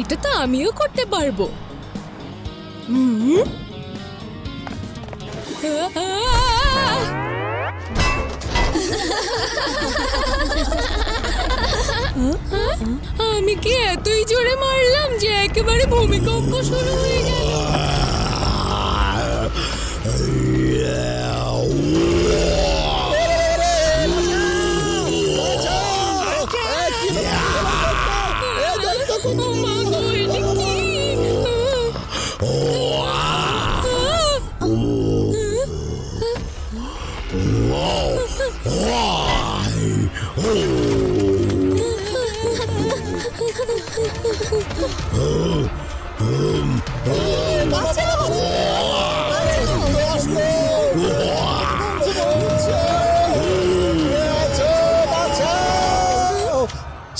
এটা তো আমিও করতে পারবো। আমি কি এতই জোরে মারলাম যে একেবারে ভূমিকম্প শুরু হয়ে গেল?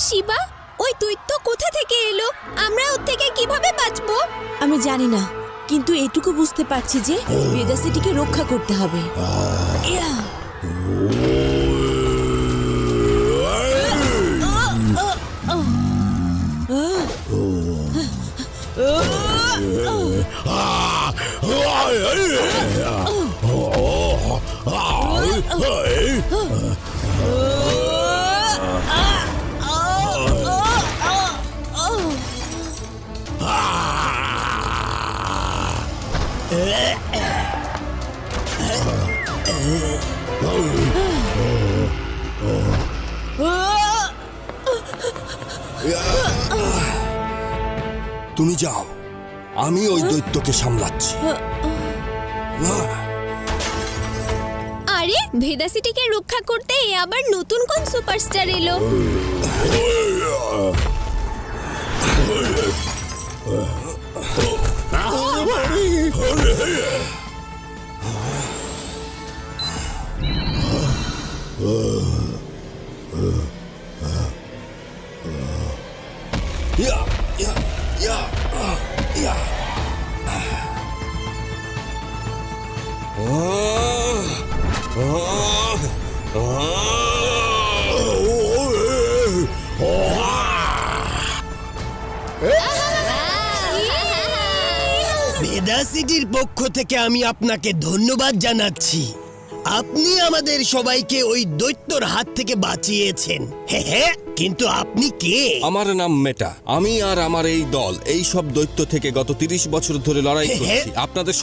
শিবা, ওই দৈত্য কোথা থেকে এলো? আমরা ওর থেকে কিভাবে বাঁচবো? আমি জানি না, কিন্তু এটুকু বুঝতে পারছি যে ভেদা সিটিকে রক্ষা করতে হবে। ইয়া! তুমি যাও, আমি ওই দৈত্যকে সামলাচ্ছি। আরে, ভেদা সিটিকে রক্ষা করতে আবার নতুন কোন সুপারস্টার এলো? ইয়া, ইয়া, ইয়া, ইয়া। ভেদা সিটির পক্ষ থেকে আমি আপনাকে ধন্যবাদ জানাচ্ছি। আপনি আমাদের সবাইকে ওই দৈত্যর হাত থেকে বাঁচিয়েছেন। হ্যাঁ, কিন্তু আপনি কে? আমার নাম মেটা। আমি আর আমার এই দল এই সব দৈত্য থেকে গত 30 বছর ধরে লড়াই করছি। আপনাদের